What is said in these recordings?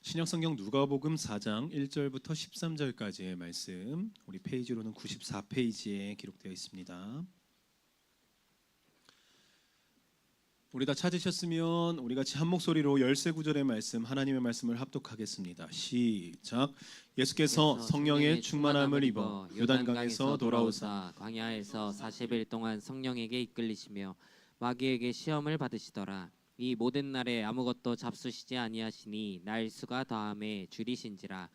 신약성경 누가복음 4장 1절부터 13절까지의 말씀, 우리 페이지로는 94페이지에 기록되어 있습니다. 우리 다 찾으셨으면 우리 같이 한 목소리로 열세 구절의 말씀, 하나님의 말씀을 합독하겠습니다. 시작. 예수께서 성령의 충만함을 입어 요단강에서 돌아오사 광야에서 40일 동안 성령에게 이끌리시며 마귀에게 시험을 받으시더라. 이 모든 날에 아무것도 잡수시지 아니하시니 날 수가 더함에 줄이신지라.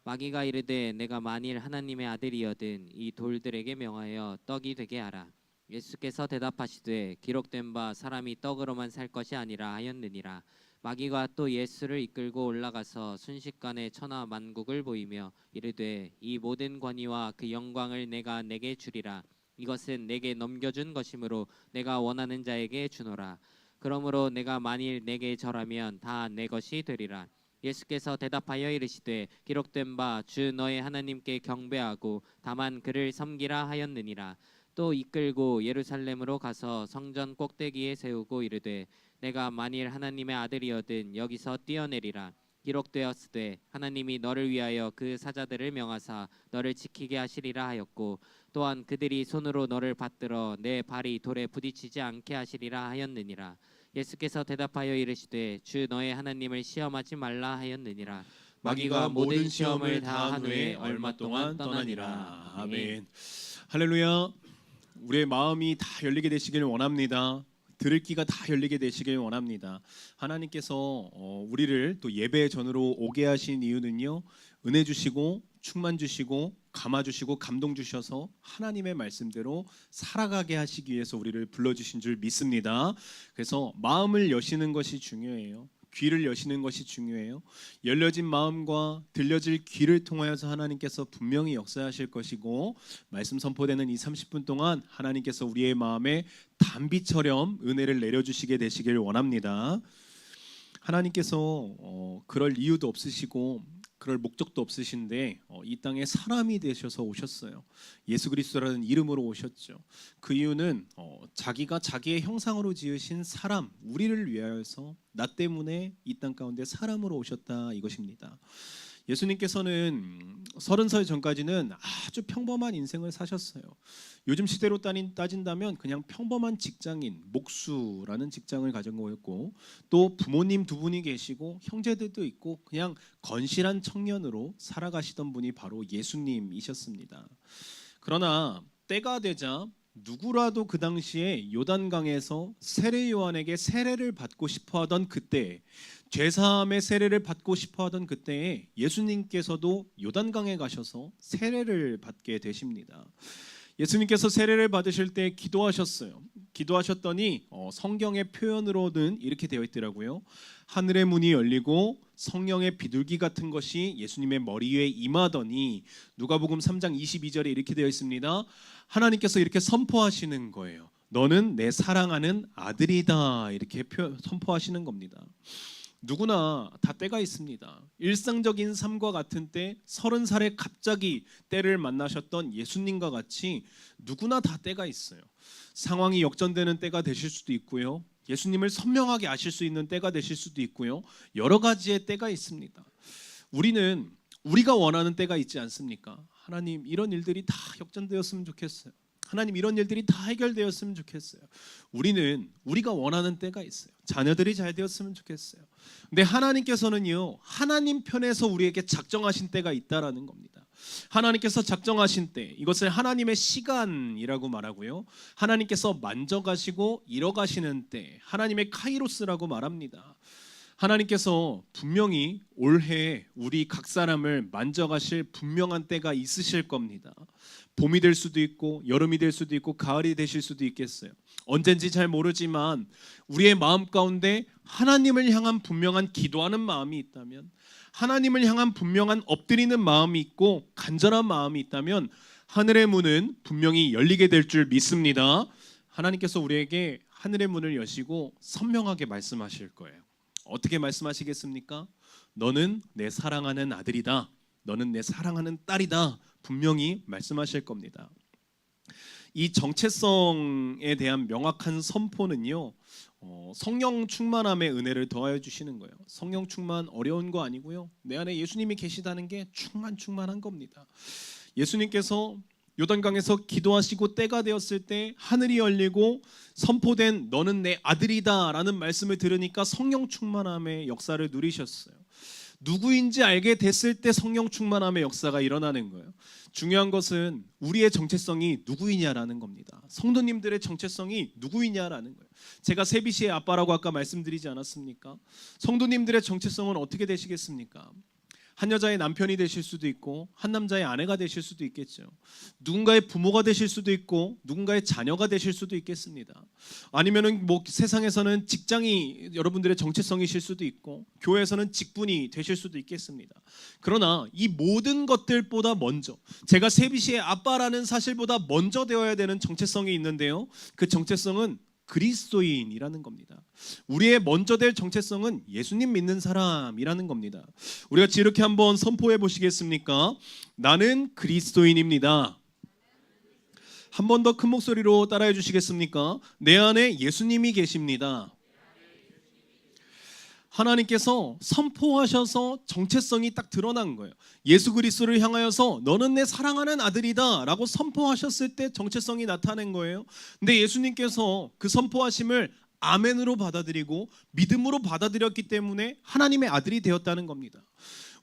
마귀가 이르되 내가 만일 하나님의 아들이여든 이 돌들에게 명하여 떡이 되게 하라. 예수께서 대답하시되 기록된 바 사람이 떡으로만 살 것이 아니라 하였느니라. 마귀가 또 예수를 이끌고 올라가서 순식간에 천하 만국을 보이며 이르되 이 모든 권위와 그 영광을 내가 내게 주리라. 이것은 내게 넘겨준 것이므로 내가 원하는 자에게 주노라. 그러므로 내가 만일 내게 절하면 다 내 것이 되리라. 예수께서 대답하여 이르시되 기록된 바 주 너의 하나님께 경배하고 다만 그를 섬기라 하였느니라. 또 이끌고 예루살렘으로 가서 성전 꼭대기에 세우고 이르되 내가 만일 하나님의 아들이여든 여기서 뛰어내리라. 기록되었으되 하나님이 너를 위하여 그 사자들을 명하사 너를 지키게 하시리라 하였고 또한 그들이 손으로 너를 받들어 내 발이 돌에 부딪히지 않게 하시리라 하였느니라. 예수께서 대답하여 이르시되 주 너의 하나님을 시험하지 말라 하였느니라. 마귀가 모든 시험을 다한 후에 얼마 동안 떠나니라. 아멘. 할렐루야. 우리의 마음이 다 열리게 되시길 원합니다. 들을 귀가 다 열리게 되시길 원합니다. 하나님께서 우리를 또 예배 전으로 오게 하신 이유는요, 은혜 주시고 충만 주시고 감화 주시고 감동 주셔서 하나님의 말씀대로 살아가게 하시기 위해서 우리를 불러주신 줄 믿습니다. 그래서 마음을 여시는 것이 중요해요. 귀를 여시는 것이 중요해요. 열려진 마음과 들려질 귀를 통하여서 하나님께서 분명히 역사하실 것이고, 말씀 선포되는 이 30분 동안 하나님께서 우리의 마음에 단비처럼 은혜를 내려주시게 되시길 원합니다. 하나님께서 그럴 이유도 없으시고 그럴 목적도 없으신데 이 땅에 사람이 되셔서 오셨어요. 예수 그리스도라는 이름으로 오셨죠. 그 이유는 자기가 자기의 형상으로 지으신 사람, 우리를 위하여서 나 때문에 이 땅 가운데 사람으로 오셨다, 이것입니다. 예수님께서는 30살 전까지는 아주 평범한 인생을 사셨어요. 요즘 시대로 따진다면 그냥 평범한 직장인, 목수라는 직장을 가진 거였고, 또 부모님 두 분이 계시고 형제들도 있고 그냥 건실한 청년으로 살아가시던 분이 바로 예수님이셨습니다. 그러나 때가 되자 누구라도 그 당시에 요단강에서 세례 요한에게 세례를 받고 싶어하던 그때, 죄사함의 세례를 받고 싶어하던 그때에 예수님께서도 요단강에 가셔서 세례를 받게 되십니다. 예수님께서 세례를 받으실 때 기도하셨어요. 기도하셨더니 성경의 표현으로는 이렇게 되어 있더라고요. 하늘의 문이 열리고 성령의 비둘기 같은 것이 예수님의 머리 위에 임하더니, 누가복음 3장 22절에 이렇게 되어 있습니다. 하나님께서 이렇게 선포하시는 거예요. 너는 내 사랑하는 아들이다, 이렇게 선포하시는 겁니다. 누구나 다 때가 있습니다. 일상적인 삶과 같은 때, 30살에 갑자기 때를 만나셨던 예수님과 같이 누구나 다 때가 있어요. 상황이 역전되는 때가 되실 수도 있고요, 예수님을 선명하게 아실 수 있는 때가 되실 수도 있고요, 여러 가지의 때가 있습니다. 우리는 우리가 원하는 때가 있지 않습니까? 하나님, 이런 일들이 다 역전되었으면 좋겠어요. 하나님, 이런 일들이 다 해결되었으면 좋겠어요. 우리는 우리가 원하는 때가 있어요. 자녀들이 잘 되었으면 좋겠어요. 근데 하나님께서는요, 하나님 편에서 우리에게 작정하신 때가 있다라는 겁니다. 하나님께서 작정하신 때, 이것을 하나님의 시간이라고 말하고요, 하나님께서 만져가시고 이뤄가시는 때, 하나님의 카이로스라고 말합니다. 하나님께서 분명히 올해 우리 각 사람을 만져가실 분명한 때가 있으실 겁니다. 봄이 될 수도 있고 여름이 될 수도 있고 가을이 되실 수도 있겠어요. 언젠지 잘 모르지만 우리의 마음 가운데 하나님을 향한 분명한 기도하는 마음이 있다면, 하나님을 향한 분명한 엎드리는 마음이 있고 간절한 마음이 있다면, 하늘의 문은 분명히 열리게 될 줄 믿습니다. 하나님께서 우리에게 하늘의 문을 여시고 선명하게 말씀하실 거예요. 어떻게 말씀하시겠습니까? 너는 내 사랑하는 아들이다, 너는 내 사랑하는 딸이다, 분명히 말씀하실 겁니다. 이 정체성에 대한 명확한 선포는요. 성령 충만함의 은혜를 더하여 주시는 거예요. 성령 충만 어려운 거 아니고요. 내 안에 예수님이 계시다는 게 충만한 겁니다. 예수님께서 요단강에서 기도하시고 때가 되었을 때 하늘이 열리고 선포된 너는 내 아들이다라는 말씀을 들으니까 성령 충만함의 역사를 누리셨어요. 누구인지 알게 됐을 때 성령 충만함의 역사가 일어나는 거예요. 중요한 것은 우리의 정체성이 누구이냐라는 겁니다. 성도님들의 정체성이 누구이냐라는 거예요. 제가 세비시의 아빠라고 아까 말씀드리지 않았습니까? 성도님들의 정체성은 어떻게 되시겠습니까? 한 여자의 남편이 되실 수도 있고 한 남자의 아내가 되실 수도 있겠죠. 누군가의 부모가 되실 수도 있고 누군가의 자녀가 되실 수도 있겠습니다. 아니면은 뭐 세상에서는 직장이 여러분들의 정체성이실 수도 있고 교회에서는 직분이 되실 수도 있겠습니다. 그러나 이 모든 것들보다 먼저 제가 세비시의 아빠라는 사실보다 먼저 되어야 되는 정체성이 있는데요. 그 정체성은 그리스도인이라는 겁니다. 우리의 먼저 될 정체성은 예수님 믿는 사람이라는 겁니다. 우리 같이 이렇게 한번 선포해 보시겠습니까? 나는 그리스도인입니다. 한 번 더 큰 목소리로 따라해 주시겠습니까? 내 안에 예수님이 계십니다. 하나님께서 선포하셔서 정체성이 딱 드러난 거예요. 예수 그리스도를 향하여서 너는 내 사랑하는 아들이다 라고 선포하셨을 때 정체성이 나타낸 거예요. 근데 예수님께서 그 선포하심을 아멘으로 받아들이고 믿음으로 받아들였기 때문에 하나님의 아들이 되었다는 겁니다.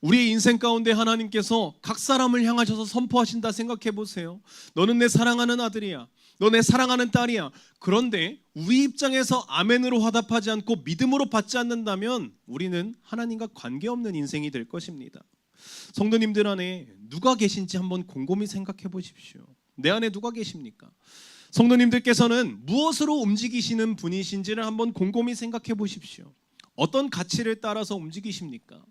우리의 인생 가운데 하나님께서 각 사람을 향하셔서 선포하신다 생각해 보세요. 너는 내 사랑하는 아들이야. 너 내 사랑하는 딸이야. 그런데 우리 입장에서 아멘으로 화답하지 않고 믿음으로 받지 않는다면 우리는 하나님과 관계없는 인생이 될 것입니다. 성도님들 안에 누가 계신지 한번 곰곰이 생각해 보십시오. 내 안에 누가 계십니까? 성도님들께서는 무엇으로 움직이시는 분이신지를 한번 곰곰이 생각해 보십시오. 어떤 가치를 따라서 움직이십니까?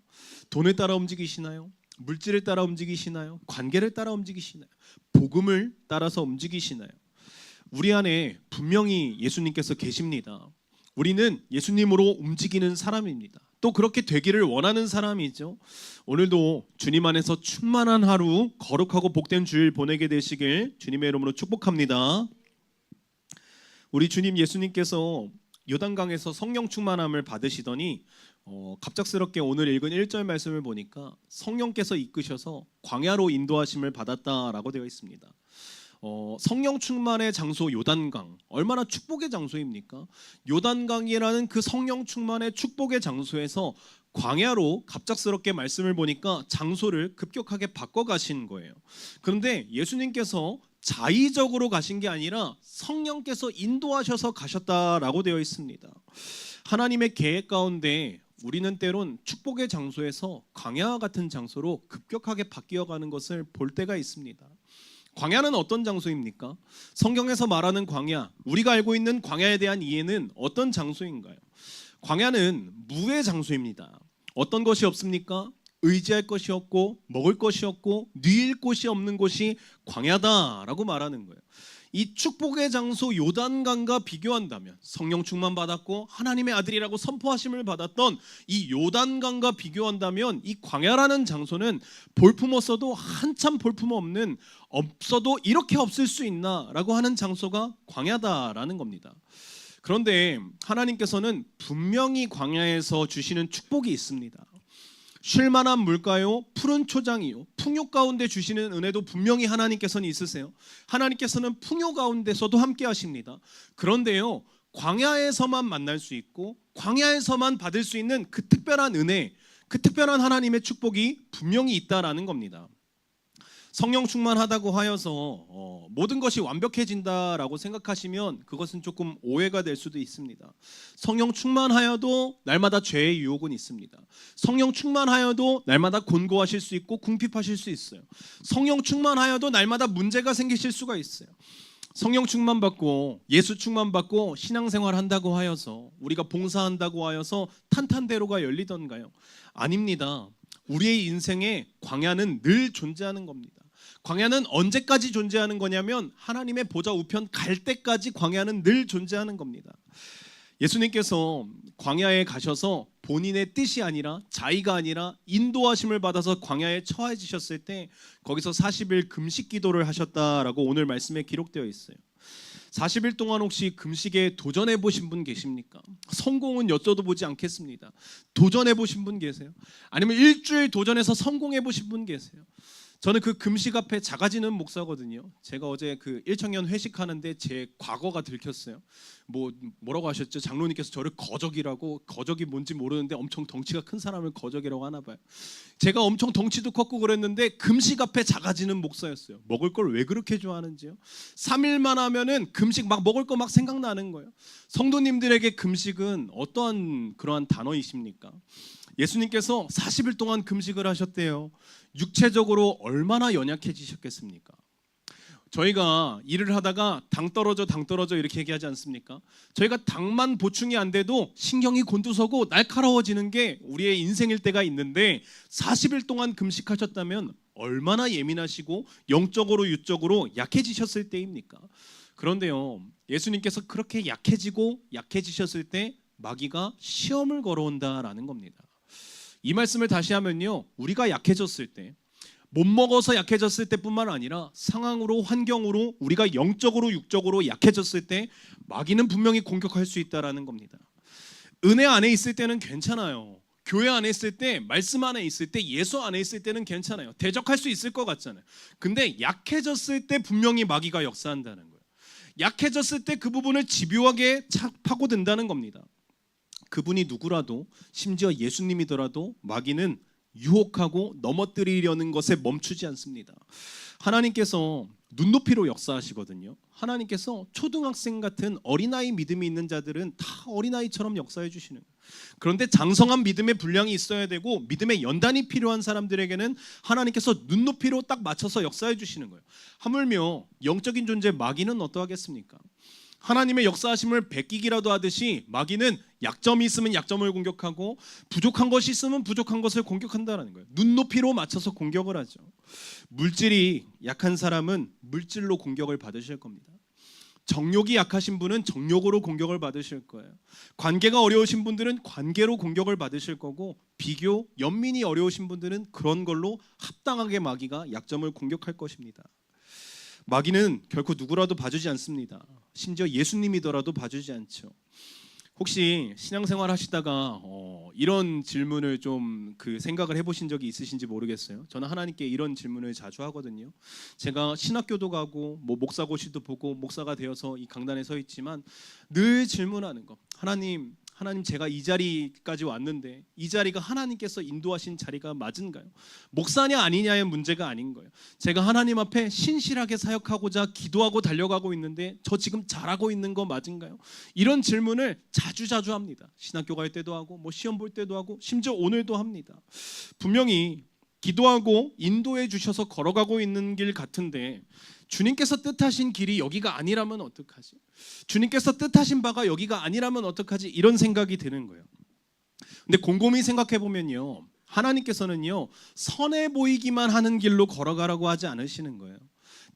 돈을 따라 움직이시나요? 물질을 따라 움직이시나요? 관계를 따라 움직이시나요? 복음을 따라서 움직이시나요? 우리 안에 분명히 예수님께서 계십니다. 우리는 예수님으로 움직이는 사람입니다. 또 그렇게 되기를 원하는 사람이죠. 오늘도 주님 안에서 충만한 하루, 거룩하고 복된 주일 보내게 되시길 주님의 이름으로 축복합니다. 우리 주님 예수님께서 요단강에서 성령 충만함을 받으시더니 갑작스럽게 오늘 읽은 1절 말씀을 보니까 성령께서 이끄셔서 광야로 인도하심을 받았다라고 되어 있습니다. 성령 충만의 장소 요단강, 얼마나 축복의 장소입니까? 요단강이라는 그 성령 충만의 축복의 장소에서 광야로 갑작스럽게 말씀을 보니까 장소를 급격하게 바꿔 가신 거예요. 그런데 예수님께서 자의적으로 가신 게 아니라 성령께서 인도하셔서 가셨다라고 되어 있습니다. 하나님의 계획 가운데 우리는 때론 축복의 장소에서 광야 같은 장소로 급격하게 바뀌어가는 것을 볼 때가 있습니다. 광야는 어떤 장소입니까? 성경에서 말하는 광야, 우리가 알고 있는 광야에 대한 이해는 어떤 장소인가요? 광야는 무의 장소입니다. 어떤 것이 없습니까? 의지할 것이 없고 먹을 것이 없고 누일 곳이 없는 곳이 광야다라고 말하는 거예요. 이 축복의 장소 요단강과 비교한다면 성령 충만 받았고 하나님의 아들이라고 선포하심을 받았던 이 요단강과 비교한다면 이 광야라는 장소는 볼품 없어도 한참 볼품 없는, 없어도 이렇게 없을 수 있나라고 하는 장소가 광야다라는 겁니다. 그런데 하나님께서는 분명히 광야에서 주시는 축복이 있습니다. 쉴만한 물가요, 푸른 초장이요, 풍요 가운데 주시는 은혜도 분명히 하나님께서는 있으세요. 하나님께서는 풍요 가운데서도 함께 하십니다. 그런데요, 광야에서만 만날 수 있고 광야에서만 받을 수 있는 그 특별한 은혜, 그 특별한 하나님의 축복이 분명히 있다라는 겁니다. 성령 충만하다고 하여서 모든 것이 완벽해진다라고 생각하시면 그것은 조금 오해가 될 수도 있습니다. 성령 충만하여도 날마다 죄의 유혹은 있습니다. 성령 충만하여도 날마다 곤고하실 수 있고 궁핍하실 수 있어요. 성령 충만하여도 날마다 문제가 생기실 수가 있어요. 성령 충만받고 예수 충만받고 신앙생활 한다고 하여서 우리가 봉사한다고 하여서 탄탄대로가 열리던가요? 아닙니다. 우리의 인생에 광야는 늘 존재하는 겁니다. 광야는 언제까지 존재하는 거냐면 하나님의 보좌 우편 갈 때까지 광야는 늘 존재하는 겁니다. 예수님께서 광야에 가셔서 본인의 뜻이 아니라 자의가 아니라 인도하심을 받아서 광야에 처해지셨을 때 거기서 40일 금식 기도를 하셨다라고 오늘 말씀에 기록되어 있어요. 40일 동안 혹시 금식에 도전해 보신 분 계십니까? 성공은 여쭤도 보지 않겠습니다. 도전해 보신 분 계세요? 아니면 일주일 도전해서 성공해 보신 분 계세요? 저는 그 금식 앞에 작아지는 목사거든요. 제가 어제 그 1청년 회식하는데 제 과거가 들켰어요. 뭐라고 하셨죠? 장로님께서 저를 거적이라고, 거적이 뭔지 모르는데 엄청 덩치가 큰 사람을 거적이라고 하나 봐요. 제가 엄청 덩치도 컸고 그랬는데 금식 앞에 작아지는 목사였어요. 먹을 걸 왜 그렇게 좋아하는지요? 3일만 하면은 금식 막 먹을 거 막 생각나는 거예요. 성도님들에게 금식은 어떠한 그러한 단어이십니까? 예수님께서 40일 동안 금식을 하셨대요. 육체적으로 얼마나 연약해지셨겠습니까? 저희가 일을 하다가 당 떨어져 이렇게 얘기하지 않습니까? 저희가 당만 보충이 안 돼도 신경이 곤두서고 날카로워지는 게 우리의 인생일 때가 있는데 40일 동안 금식하셨다면 얼마나 예민하시고 영적으로 육적으로 약해지셨을 때입니까? 그런데요, 예수님께서 그렇게 약해지셨을 때 마귀가 시험을 걸어온다라는 겁니다. 이 말씀을 다시 하면요, 우리가 약해졌을 때, 못 먹어서 약해졌을 때뿐만 아니라 상황으로, 환경으로 우리가 영적으로 육적으로 약해졌을 때 마귀는 분명히 공격할 수 있다라는 겁니다. 은혜 안에 있을 때는 괜찮아요. 교회 안에 있을 때, 말씀 안에 있을 때, 예수 안에 있을 때는 괜찮아요. 대적할 수 있을 것 같잖아요. 근데 약해졌을 때 분명히 마귀가 역사한다는 거예요. 약해졌을 때 그 부분을 집요하게 파고든다는 겁니다. 그분이 누구라도, 심지어 예수님이더라도 마귀는 유혹하고 넘어뜨리려는 것에 멈추지 않습니다. 하나님께서 눈높이로 역사하시거든요. 하나님께서 초등학생 같은 어린아이 믿음이 있는 자들은 다 어린아이처럼 역사해 주시는 거예요. 그런데 장성한 믿음의 분량이 있어야 되고 믿음의 연단이 필요한 사람들에게는 하나님께서 눈높이로 딱 맞춰서 역사해 주시는 거예요. 하물며 영적인 존재 마귀는 어떠하겠습니까? 하나님의 역사하심을 베끼기라도 하듯이 마귀는 약점이 있으면 약점을 공격하고 부족한 것이 있으면 부족한 것을 공격한다는 거예요. 눈높이로 맞춰서 공격을 하죠. 물질이 약한 사람은 물질로 공격을 받으실 겁니다. 정욕이 약하신 분은 정욕으로 공격을 받으실 거예요. 관계가 어려우신 분들은 관계로 공격을 받으실 거고, 비교, 연민이 어려우신 분들은 그런 걸로 합당하게 마귀가 약점을 공격할 것입니다. 마귀는 결코 누구라도 봐주지 않습니다. 심지어 예수님이더라도 봐주지 않죠. 혹시 신앙생활 하시다가 이런 질문을 좀 생각을 해보신 적이 있으신지 모르겠어요. 저는 하나님께 이런 질문을 자주 하거든요. 제가 신학교도 가고 목사고시도 보고 목사가 되어서 이 강단에 서 있지만 늘 질문하는 거, 하나님 제가 이 자리까지 왔는데 이 자리가 하나님께서 인도하신 자리가 맞은가요? 목사냐 아니냐의 문제가 아닌 거예요. 제가 하나님 앞에 신실하게 사역하고자 기도하고 달려가고 있는데 저 지금 잘하고 있는 거 맞은가요? 이런 질문을 자주 합니다. 신학교 갈 때도 하고 시험 볼 때도 하고 심지어 오늘도 합니다. 분명히 기도하고 인도해 주셔서 걸어가고 있는 길 같은데 주님께서 뜻하신 길이 여기가 아니라면 어떡하지? 주님께서 뜻하신 바가 여기가 아니라면 어떡하지? 이런 생각이 드는 거예요. 근데 곰곰이 생각해 보면요, 하나님께서는요 선해 보이기만 하는 길로 걸어가라고 하지 않으시는 거예요.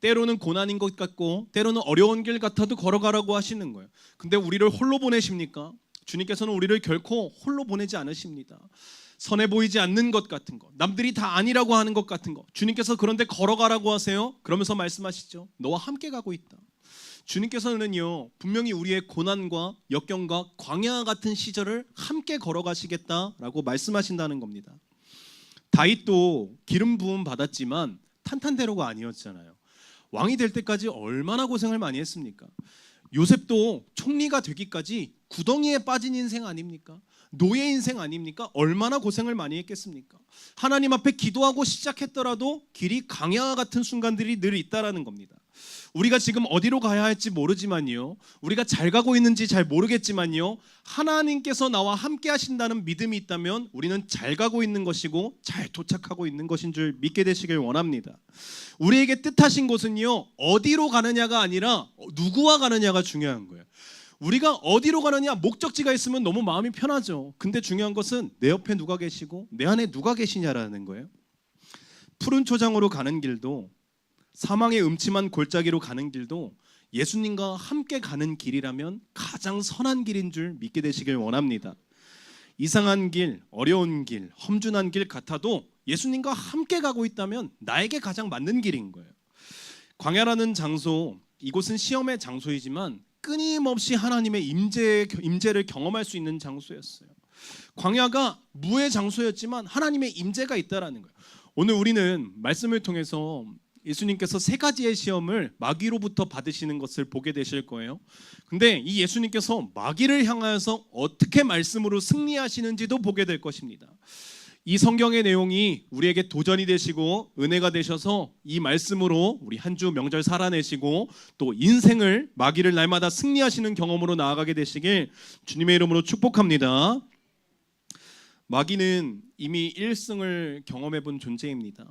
때로는 고난인 것 같고 때로는 어려운 길 같아도 걸어가라고 하시는 거예요. 근데 우리를 홀로 보내십니까? 주님께서는 우리를 결코 홀로 보내지 않으십니다. 선해 보이지 않는 것 같은 거, 남들이 다 아니라고 하는 것 같은 거, 주님께서 그런데 걸어가라고 하세요. 그러면서 말씀하시죠. 너와 함께 가고 있다. 주님께서는요 분명히 우리의 고난과 역경과 광야 같은 시절을 함께 걸어가시겠다라고 말씀하신다는 겁니다. 다윗도 기름 부음 받았지만 탄탄대로가 아니었잖아요. 왕이 될 때까지 얼마나 고생을 많이 했습니까? 요셉도 총리가 되기까지 구덩이에 빠진 인생 아닙니까? 노예 인생 아닙니까? 얼마나 고생을 많이 했겠습니까? 하나님 앞에 기도하고 시작했더라도 길이 강야 같은 순간들이 늘 있다라는 겁니다. 우리가 지금 어디로 가야 할지 모르지만요, 우리가 잘 가고 있는지 잘 모르겠지만요, 하나님께서 나와 함께 하신다는 믿음이 있다면 우리는 잘 가고 있는 것이고 잘 도착하고 있는 것인 줄 믿게 되시길 원합니다. 우리에게 뜻하신 곳은요 어디로 가느냐가 아니라 누구와 가느냐가 중요한 거예요. 우리가 어디로 가느냐, 목적지가 있으면 너무 마음이 편하죠. 근데 중요한 것은 내 옆에 누가 계시고 내 안에 누가 계시냐라는 거예요. 푸른 초장으로 가는 길도, 사망의 음침한 골짜기로 가는 길도 예수님과 함께 가는 길이라면 가장 선한 길인 줄 믿게 되시길 원합니다. 이상한 길, 어려운 길, 험준한 길 같아도 예수님과 함께 가고 있다면 나에게 가장 맞는 길인 거예요. 광야라는 장소, 이곳은 시험의 장소이지만 끊임없이 하나님의 임재를 경험할 수 있는 장소였어요. 광야가 무의 장소였지만 하나님의 임재가 있다라는 거예요. 오늘 우리는 말씀을 통해서 예수님께서 세 가지의 시험을 마귀로부터 받으시는 것을 보게 되실 거예요. 근데 이 예수님께서 마귀를 향하여서 어떻게 말씀으로 승리하시는지도 보게 될 것입니다. 이 성경의 내용이 우리에게 도전이 되시고 은혜가 되셔서 이 말씀으로 우리 한 주 명절 살아내시고 또 인생을 마귀를 날마다 승리하시는 경험으로 나아가게 되시길 주님의 이름으로 축복합니다. 마귀는 이미 1승을 경험해 본 존재입니다.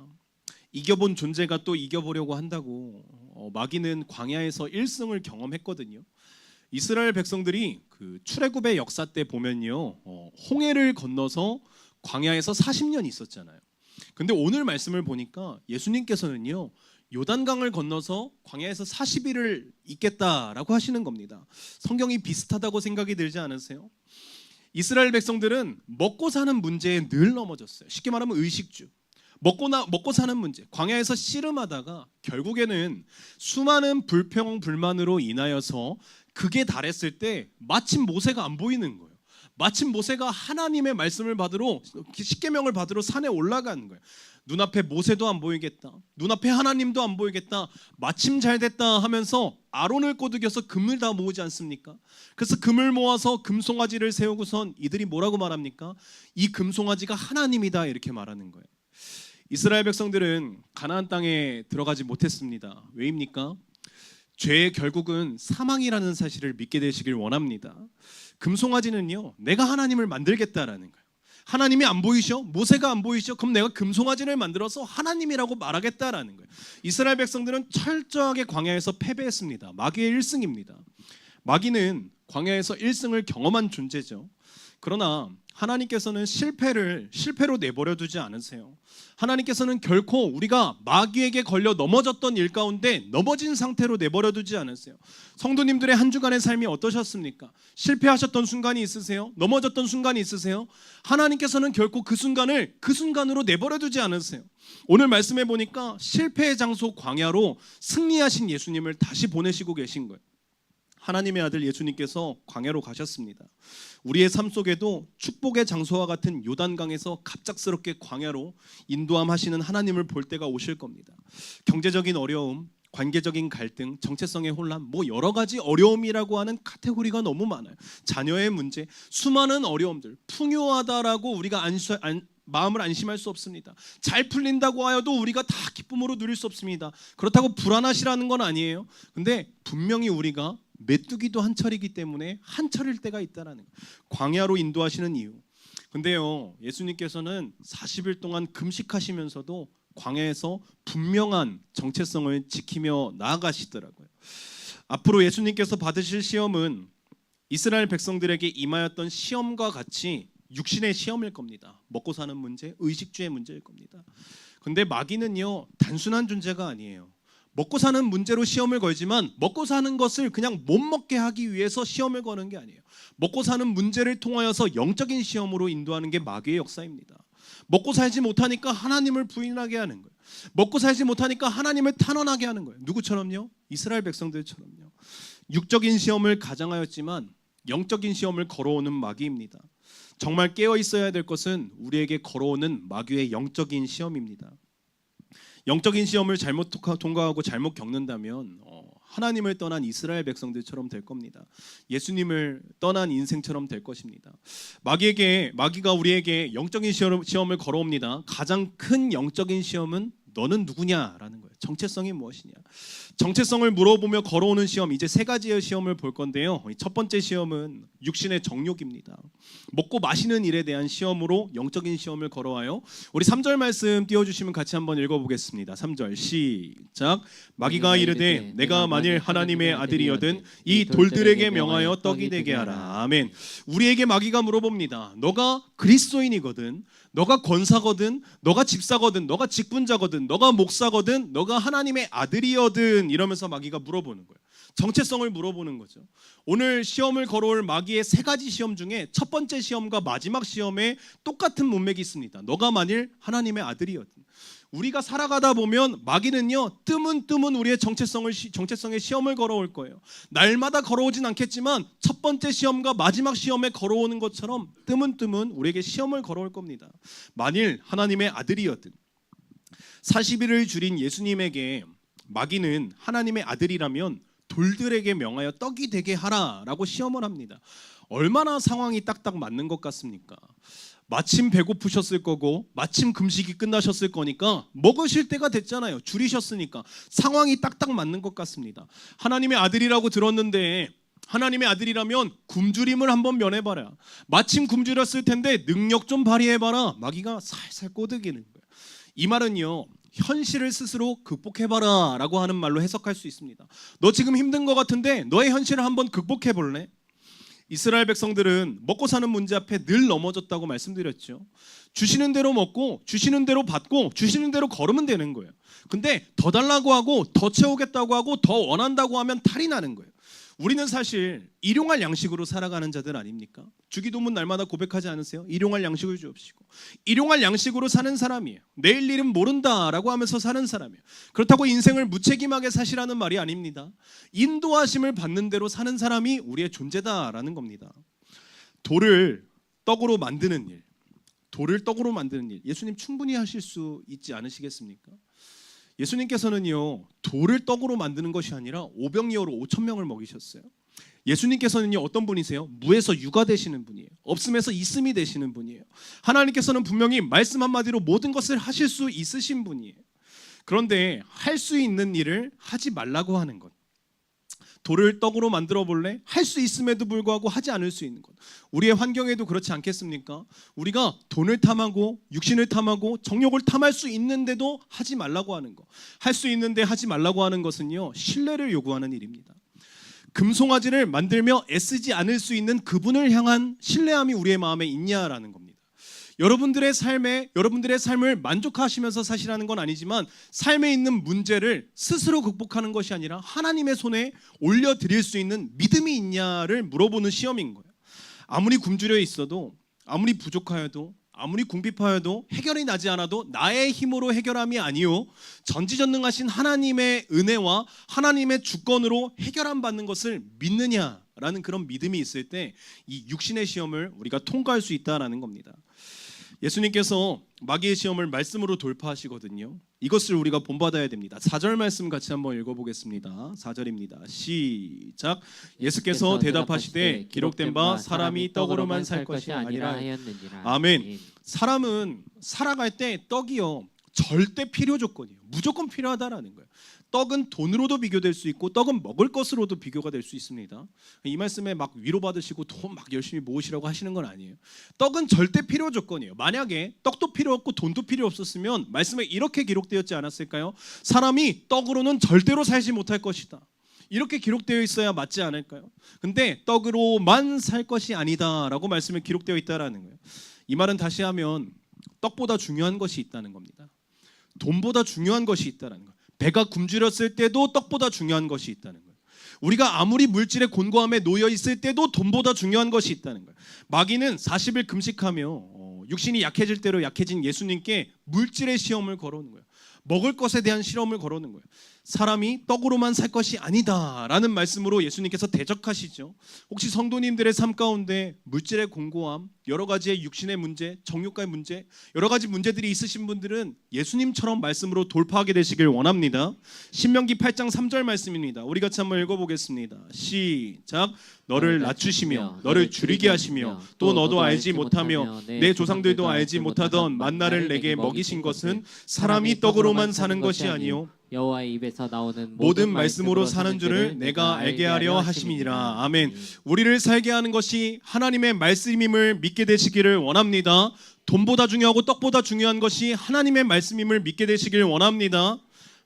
이겨본 존재가 또 이겨보려고 한다고 마귀는 광야에서 1승을 경험했거든요. 이스라엘 백성들이 그 출애굽의 역사 때 보면요, 홍해를 건너서 광야에서 40년 있었잖아요. 근데 오늘 말씀을 보니까 예수님께서는요, 요단강을 건너서 광야에서 40일을 있겠다라고 하시는 겁니다. 성경이 비슷하다고 생각이 들지 않으세요? 이스라엘 백성들은 먹고 사는 문제에 늘 넘어졌어요. 쉽게 말하면 의식주. 먹고 사는 문제, 광야에서 씨름하다가 결국에는 수많은 불평 불만으로 인하여서 극에 달했을 때 마침 모세가 안 보이는 거예요. 마침 모세가 하나님의 말씀을 받으러 십계명을 받으러 산에 올라가는 거예요. 눈앞에 모세도 안 보이겠다, 눈앞에 하나님도 안 보이겠다, 마침 잘 됐다 하면서 아론을 꼬드겨서 금을 다 모으지 않습니까? 그래서 금을 모아서 금송아지를 세우고선 이들이 뭐라고 말합니까? 이 금송아지가 하나님이다, 이렇게 말하는 거예요. 이스라엘 백성들은 가나안 땅에 들어가지 못했습니다. 왜입니까? 죄의 결국은 사망이라는 사실을 믿게 되시길 원합니다. 금송아지는요, 내가 하나님을 만들겠다라는 거예요. 하나님이 안 보이셔? 모세가 안 보이셔? 그럼 내가 금송아지를 만들어서 하나님이라고 말하겠다라는 거예요. 이스라엘 백성들은 철저하게 광야에서 패배했습니다. 마귀의 1승입니다. 마귀는 광야에서 1승을 경험한 존재죠. 그러나 하나님께서는 실패로 내버려 두지 않으세요. 하나님께서는 결코 우리가 마귀에게 걸려 넘어졌던 일 가운데 넘어진 상태로 내버려 두지 않으세요. 성도님들의 한 주간의 삶이 어떠셨습니까? 실패하셨던 순간이 있으세요? 넘어졌던 순간이 있으세요? 하나님께서는 결코 그 순간을 그 순간으로 내버려 두지 않으세요. 오늘 말씀해 보니까 실패의 장소 광야로 승리하신 예수님을 다시 보내시고 계신 거예요. 하나님의 아들 예수님께서 광야로 가셨습니다. 우리의 삶 속에도 축복의 장소와 같은 요단강에서 갑작스럽게 광야로 인도함 하시는 하나님을 볼 때가 오실 겁니다. 경제적인 어려움, 관계적인 갈등, 정체성의 혼란, 뭐 여러 가지 어려움이라고 하는 카테고리가 너무 많아요. 자녀의 문제, 수많은 어려움들, 풍요하다라고 우리가 마음을 안심할 수 없습니다. 잘 풀린다고 하여도 우리가 다 기쁨으로 누릴 수 없습니다. 그렇다고 불안하시라는 건 아니에요. 근데 분명히 우리가 메뚜기도 한철이기 때문에 한철일 때가 있다라는 거예요. 광야로 인도하시는 이유. 근데요, 예수님께서는 40일 동안 금식하시면서도 광야에서 분명한 정체성을 지키며 나아가시더라고요. 앞으로 예수님께서 받으실 시험은 이스라엘 백성들에게 임하였던 시험과 같이 육신의 시험일 겁니다. 먹고 사는 문제, 의식주의 문제일 겁니다. 근데 마귀는요, 단순한 존재가 아니에요. 먹고 사는 문제로 시험을 걸지만 먹고 사는 것을 그냥 못 먹게 하기 위해서 시험을 거는 게 아니에요. 먹고 사는 문제를 통하여서 영적인 시험으로 인도하는 게 마귀의 역사입니다. 먹고 살지 못하니까 하나님을 부인하게 하는 거예요. 먹고 살지 못하니까 하나님을 탄원하게 하는 거예요. 누구처럼요? 이스라엘 백성들처럼요. 육적인 시험을 가장하였지만 영적인 시험을 걸어오는 마귀입니다. 정말 깨어 있어야 될 것은 우리에게 걸어오는 마귀의 영적인 시험입니다. 영적인 시험을 잘못 통과하고 잘못 겪는다면 하나님을 떠난 이스라엘 백성들처럼 될 겁니다. 예수님을 떠난 인생처럼 될 것입니다. 마귀가 우리에게 영적인 시험을 걸어옵니다. 가장 큰 영적인 시험은 너는 누구냐라는 거예요. 정체성이 무엇이냐. 정체성을 물어보며 걸어오는 시험, 이제 세 가지의 시험을 볼 건데요. 첫 번째 시험은 육신의 정욕입니다. 먹고 마시는 일에 대한 시험으로 영적인 시험을 걸어와요. 우리 3절 말씀 띄워주시면 같이 한번 읽어보겠습니다. 3절 시작. 마귀가 이르되 내가 만일 하나님의 아들이여든 이 돌들에게 명하여 떡이 되게 하라. 아멘. 우리에게 마귀가 물어봅니다. 너가 그리스도인이거든, 너가 권사거든, 너가 집사거든, 너가 직분자거든, 너가 목사거든, 너가 하나님의 아들이여든, 이러면서 마귀가 물어보는 거예요. 정체성을 물어보는 거죠. 오늘 시험을 걸어올 마귀의 세 가지 시험 중에 첫 번째 시험과 마지막 시험에 똑같은 문맥이 있습니다. 너가 만일 하나님의 아들이여든. 우리가 살아가다 보면 마귀는요 뜨문뜨문 우리의 정체성의 시험을 걸어올 거예요. 날마다 걸어오진 않겠지만 첫 번째 시험과 마지막 시험에 걸어오는 것처럼 뜨문뜨문 우리에게 시험을 걸어올 겁니다. 만일 하나님의 아들이었든 40일을 줄인 예수님에게 마귀는 하나님의 아들이라면 돌들에게 명하여 떡이 되게 하라라고 시험을 합니다. 얼마나 상황이 딱딱 맞는 것 같습니까? 마침 배고프셨을 거고 마침 금식이 끝나셨을 거니까 먹으실 때가 됐잖아요. 줄이셨으니까 상황이 딱딱 맞는 것 같습니다. 하나님의 아들이라고 들었는데 하나님의 아들이라면 굶주림을 한번 면해봐라. 마침 굶주렸을 텐데 능력 좀 발휘해봐라. 마귀가 살살 꼬드기는 거예요. 이 말은요 현실을 스스로 극복해봐라 라고 하는 말로 해석할 수 있습니다. 너 지금 힘든 것 같은데 너의 현실을 한번 극복해볼래? 이스라엘 백성들은 먹고 사는 문제 앞에 늘 넘어졌다고 말씀드렸죠. 주시는 대로 먹고 주시는 대로 받고 주시는 대로 걸으면 되는 거예요. 근데 더 달라고 하고 더 채우겠다고 하고 더 원한다고 하면 탈이 나는 거예요. 우리는 사실 일용할 양식으로 살아가는 자들 아닙니까? 주기도문 날마다 고백하지 않으세요? 일용할 양식을 주옵시고. 일용할 양식으로 사는 사람이에요. 내일 일은 모른다라고 하면서 사는 사람이에요. 그렇다고 인생을 무책임하게 사시라는 말이 아닙니다. 인도하심을 받는 대로 사는 사람이 우리의 존재다라는 겁니다. 돌을 떡으로 만드는 일, 돌을 떡으로 만드는 일, 예수님 충분히 하실 수 있지 않으시겠습니까? 예수님께서는요 돌을 떡으로 만드는 것이 아니라 오병이어로 5,000명을 먹이셨어요. 예수님께서는요 어떤 분이세요? 무에서 유가 되시는 분이에요. 없음에서 있음이 되시는 분이에요. 하나님께서는 분명히 말씀 한마디로 모든 것을 하실 수 있으신 분이에요. 그런데 할 수 있는 일을 하지 말라고 하는 것, 돌을 떡으로 만들어 볼래? 할 수 있음에도 불구하고 하지 않을 수 있는 것. 우리의 환경에도 그렇지 않겠습니까? 우리가 돈을 탐하고 육신을 탐하고 정욕을 탐할 수 있는데도 하지 말라고 하는 것. 할 수 있는데 하지 말라고 하는 것은요 신뢰를 요구하는 일입니다. 금송아지를 만들며 애쓰지 않을 수 있는 그분을 향한 신뢰함이 우리의 마음에 있냐라는 겁니다. 여러분들의 삶을 만족하시면서 사시라는 건 아니지만 삶에 있는 문제를 스스로 극복하는 것이 아니라 하나님의 손에 올려드릴 수 있는 믿음이 있냐를 물어보는 시험인 거예요. 아무리 굶주려 있어도, 아무리 부족하여도, 아무리 궁핍하여도, 해결이 나지 않아도 나의 힘으로 해결함이 아니요 전지전능하신 하나님의 은혜와 하나님의 주권으로 해결함 받는 것을 믿느냐라는 그런 믿음이 있을 때 이 육신의 시험을 우리가 통과할 수 있다라는 겁니다. 예수님께서 마귀의 시험을 말씀으로 돌파하시거든요. 이것을 우리가 본받아야 됩니다. 4절 말씀 같이 한번 읽어보겠습니다. 4절입니다. 시작. 예수께서 대답하시되 기록된 바 사람이 떡으로만 살 것이 아니라 하였느니라. 아멘. 사람은 살아갈 때 떡이요 절대 필요 조건이에요. 무조건 필요하다라는 거예요. 떡은 돈으로도 비교될 수 있고 떡은 먹을 것으로도 비교가 될 수 있습니다. 이 말씀에 막 위로받으시고 돈 막 열심히 모으시라고 하시는 건 아니에요. 떡은 절대 필요 조건이에요. 만약에 떡도 필요 없고 돈도 필요 없었으면 말씀에 이렇게 기록되었지 않았을까요? 사람이 떡으로는 절대로 살지 못할 것이다. 이렇게 기록되어 있어야 맞지 않을까요? 근데 떡으로만 살 것이 아니다라고 말씀에 기록되어 있다라는 거예요. 이 말은 다시 하면 떡보다 중요한 것이 있다는 겁니다. 돈보다 중요한 것이 있다는 거예요. 배가 굶주렸을 때도 떡보다 중요한 것이 있다는 거예요. 우리가 아무리 물질의 곤고함에 놓여 있을 때도 돈보다 중요한 것이 있다는 거예요. 마귀는 40일 금식하며 육신이 약해질 대로 약해진 예수님께 물질의 시험을 걸어오는 거예요. 먹을 것에 대한 실험을 걸어오는 거예요. 사람이 떡으로만 살 것이 아니다라는 말씀으로 예수님께서 대적하시죠. 혹시 성도님들의 삶 가운데 물질의 공고함, 여러 가지의 육신의 문제, 정욕과의 문제, 여러 가지 문제들이 있으신 분들은 예수님처럼 말씀으로 돌파하게 되시길 원합니다. 신명기 8장 3절 말씀입니다. 우리 같이 한번 읽어보겠습니다. 시작. 너를 낮추시며 너를 줄이게 하시며 또 너도 알지 못하며 내 조상들도 알지 못하던 만나를 내게 먹이신 것은 사람이 떡으로만 사는 것이 아니요 여호와의 입에서 나오는 모든 말씀으로 사는 줄을 내가 알게 하려 하심이니라. 아멘. 우리를 살게 하는 것이 하나님의 말씀임을 믿게 되시기를 원합니다. 돈보다 중요하고 떡보다 중요한 것이 하나님의 말씀임을 믿게 되시기를 원합니다.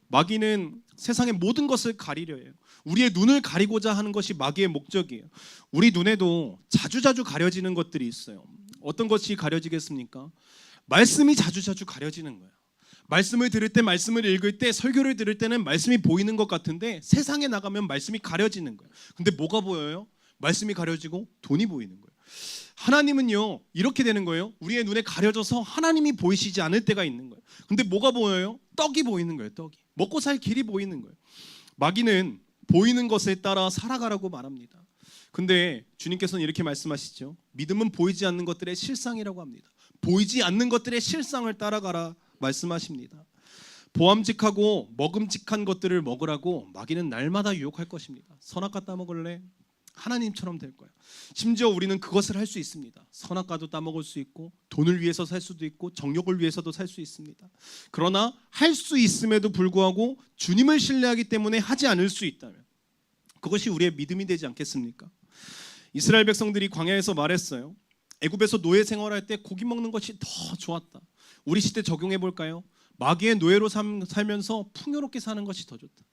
마귀는 세상의 모든 것을 가리려 해요. 우리의 눈을 가리고자 하는 것이 마귀의 목적이에요. 우리 눈에도 자주자주 가려지는 것들이 있어요. 어떤 것이 가려지겠습니까? 말씀이 자주자주 가려지는 거예요. 말씀을 들을 때, 말씀을 읽을 때, 설교를 들을 때는 말씀이 보이는 것 같은데 세상에 나가면 말씀이 가려지는 거예요. 근데 뭐가 보여요? 말씀이 가려지고 돈이 보이는 거예요. 하나님은요 이렇게 되는 거예요. 우리의 눈에 가려져서 하나님이 보이시지 않을 때가 있는 거예요. 근데 뭐가 보여요? 떡이 보이는 거예요. 떡이. 먹고 살 길이 보이는 거예요. 마귀는 보이는 것에 따라 살아가라고 말합니다. 근데 주님께서는 이렇게 말씀하시죠. 믿음은 보이지 않는 것들의 실상이라고 합니다. 보이지 않는 것들의 실상을 따라가라 말씀하십니다. 보암직하고 먹음직한 것들을 먹으라고 마귀는 날마다 유혹할 것입니다. 선악과 따먹을래? 하나님처럼 될 거야. 심지어 우리는 그것을 할 수 있습니다. 선악과도 따먹을 수 있고 돈을 위해서 살 수도 있고 정욕을 위해서도 살 수 있습니다. 그러나 할 수 있음에도 불구하고 주님을 신뢰하기 때문에 하지 않을 수 있다면 그것이 우리의 믿음이 되지 않겠습니까? 이스라엘 백성들이 광야에서 말했어요. 애굽에서 노예 생활할 때 고기 먹는 것이 더 좋았다. 우리 시대 적용해 볼까요? 마귀의 노예로 살면서 풍요롭게 사는 것이 더 좋다.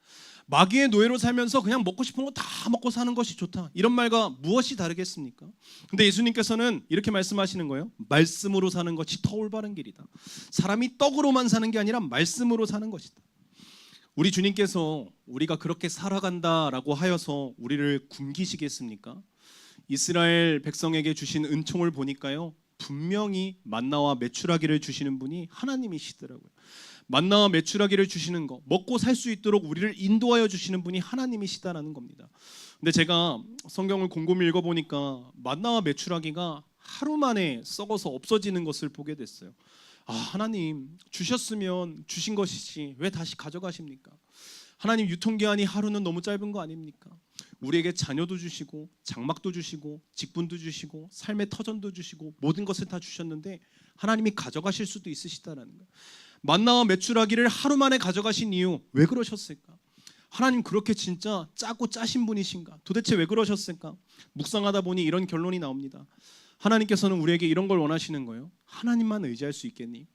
마귀의 노예로 살면서 그냥 먹고 싶은 거 다 먹고 사는 것이 좋다. 이런 말과 무엇이 다르겠습니까? 근데 예수님께서는 이렇게 말씀하시는 거예요. 말씀으로 사는 것이 더 올바른 길이다. 사람이 떡으로만 사는 게 아니라 말씀으로 사는 것이다. 우리 주님께서 우리가 그렇게 살아간다라고 하여서 우리를 굶기시겠습니까? 이스라엘 백성에게 주신 은총을 보니까요. 분명히 만나와 메추라기를 주시는 분이 하나님이시더라고요. 만나와 메추라기를 주시는 거, 먹고 살 수 있도록 우리를 인도하여 주시는 분이 하나님이시다라는 겁니다. 근데 제가 성경을 곰곰이 읽어보니까 만나와 메추라기가 하루 만에 썩어서 없어지는 것을 보게 됐어요. 아, 하나님 주셨으면 주신 것이지 왜 다시 가져가십니까? 하나님 유통기한이 하루는 너무 짧은 거 아닙니까? 우리에게 자녀도 주시고 장막도 주시고 직분도 주시고 삶의 터전도 주시고 모든 것을 다 주셨는데 하나님이 가져가실 수도 있으시다라는 거예요. 만나와 메추라기를 하루 만에 가져가신 이유 왜 그러셨을까? 하나님 그렇게 진짜 짜고 짜신 분이신가? 도대체 왜 그러셨을까? 묵상하다 보니 이런 결론이 나옵니다. 하나님께서는 우리에게 이런 걸 원하시는 거예요. 하나님만 의지할 수 있겠니?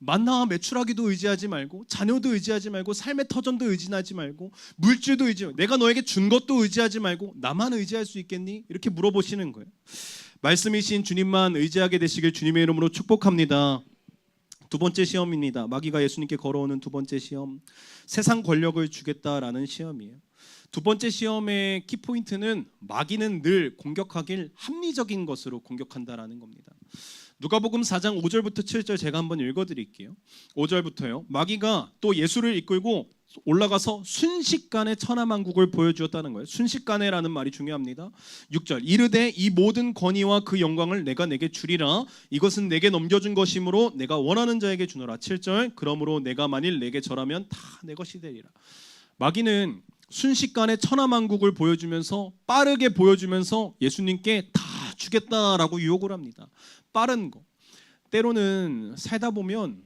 만나와 메추라기도 의지하지 말고 자녀도 의지하지 말고 삶의 터전도 의지하지 말고 물질도 의지하지 말고 내가 너에게 준 것도 의지하지 말고 나만 의지할 수 있겠니? 이렇게 물어보시는 거예요. 말씀이신 주님만 의지하게 되시길 주님의 이름으로 축복합니다. 두 번째 시험입니다. 마귀가 예수님께 걸어오는 두 번째 시험, 세상 권력을 주겠다라는 시험이에요. 두 번째 시험의 키포인트는 마귀는 늘 공격하길 합리적인 것으로 공격한다라는 겁니다. 누가복음 4장 5절부터 7절 제가 한번 읽어드릴게요. 5절부터요. 마귀가 또 예수를 이끌고 올라가서 순식간에 천하만국을 보여주었다는 거예요. 순식간에라는 말이 중요합니다. 6절 이르되 이 모든 권위와 그 영광을 내가 내게 주리라. 이것은 내게 넘겨준 것이므로 내가 원하는 자에게 주노라. 7절 그러므로 내가 만일 내게 절하면 다 내 것이 되리라. 마귀는 순식간에 천하만국을 보여주면서 빠르게 보여주면서 예수님께 다 주겠다라고 유혹을 합니다. 빠른 거. 때로는 살다 보면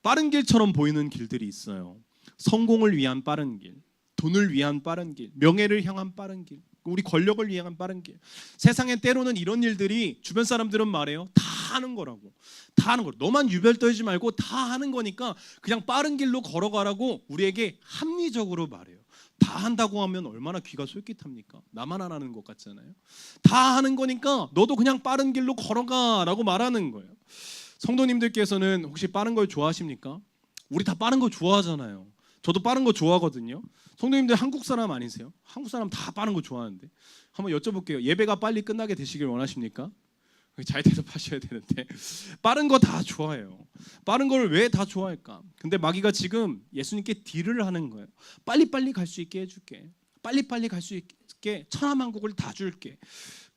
빠른 길처럼 보이는 길들이 있어요. 성공을 위한 빠른 길, 돈을 위한 빠른 길, 명예를 향한 빠른 길, 우리 권력을 위한 빠른 길. 세상에 때로는 이런 일들이 주변 사람들은 말해요. 다 하는 거라고. 다 하는 거. 너만 유별 떨지 말고 다 하는 거니까 그냥 빠른 길로 걸어가라고 우리에게 합리적으로 말해요. 다 한다고 하면 얼마나 귀가 솔깃합니까? 나만 안 하는 것 같잖아요. 다 하는 거니까 너도 그냥 빠른 길로 걸어가라고 말하는 거예요. 성도님들께서는 혹시 빠른 걸 좋아하십니까? 우리 다 빠른 거 좋아하잖아요. 저도 빠른 거 좋아하거든요. 성도님들 한국 사람 아니세요? 한국 사람 다 빠른 거 좋아하는데 한번 여쭤볼게요. 예배가 빨리 끝나게 되시길 원하십니까? 잘 대답하셔야 되는데 빠른 거 다 좋아해요. 빠른 걸 왜 다 좋아할까? 근데 마귀가 지금 예수님께 딜을 하는 거예요. 빨리빨리 갈 수 있게 해줄게. 빨리빨리 갈 수 있게 천하만국을 다 줄게.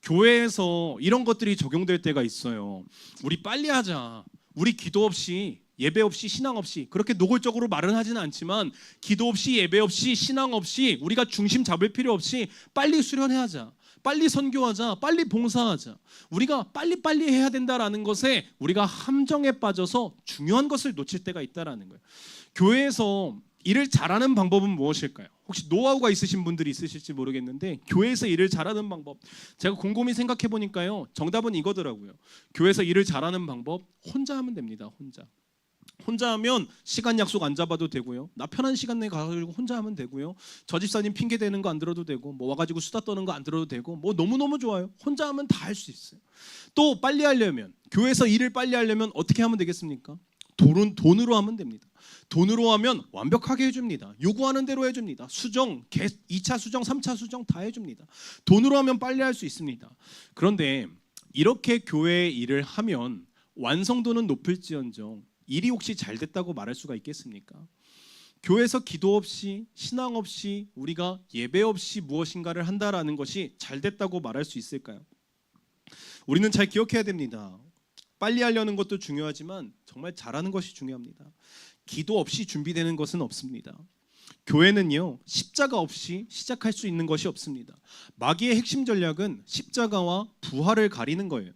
교회에서 이런 것들이 적용될 때가 있어요. 우리 빨리 하자. 우리 기도 없이 예배 없이 신앙 없이 그렇게 노골적으로 말은 하지는 않지만 기도 없이 예배 없이 신앙 없이 우리가 중심 잡을 필요 없이 빨리 수련해하자. 빨리 선교하자. 빨리 봉사하자. 우리가 빨리빨리 해야 된다라는 것에 우리가 함정에 빠져서 중요한 것을 놓칠 때가 있다라는 거예요. 교회에서 일을 잘하는 방법은 무엇일까요? 혹시 노하우가 있으신 분들이 있으실지 모르겠는데 교회에서 일을 잘하는 방법 제가 곰곰이 생각해 보니까요. 정답은 이거더라고요. 교회에서 일을 잘하는 방법 혼자 하면 됩니다. 혼자 하면 시간 약속 안 잡아도 되고요. 나 편한 시간 내에 가가지고 혼자 하면 되고요. 저 집사님 핑계 대는 거 안 들어도 되고 뭐 와가지고 수다 떠는 거 안 들어도 되고 뭐 너무너무 좋아요. 혼자 하면 다 할 수 있어요. 또 빨리 하려면 교회에서 일을 빨리 하려면 어떻게 하면 되겠습니까? 돈으로 하면 됩니다. 돈으로 하면 완벽하게 해줍니다. 요구하는 대로 해줍니다. 수정, 2차 수정, 3차 수정 다 해줍니다. 돈으로 하면 빨리 할 수 있습니다. 그런데 이렇게 교회 일을 하면 완성도는 높을지언정 일이 혹시 잘 됐다고 말할 수가 있겠습니까? 교회에서 기도 없이 신앙 없이 우리가 예배 없이 무엇인가를 한다라는 것이 잘 됐다고 말할 수 있을까요? 우리는 잘 기억해야 됩니다. 빨리 하려는 것도 중요하지만 정말 잘하는 것이 중요합니다. 기도 없이 준비되는 것은 없습니다. 교회는요, 십자가 없이 시작할 수 있는 것이 없습니다. 마귀의 핵심 전략은 십자가와 부활을 가리는 거예요.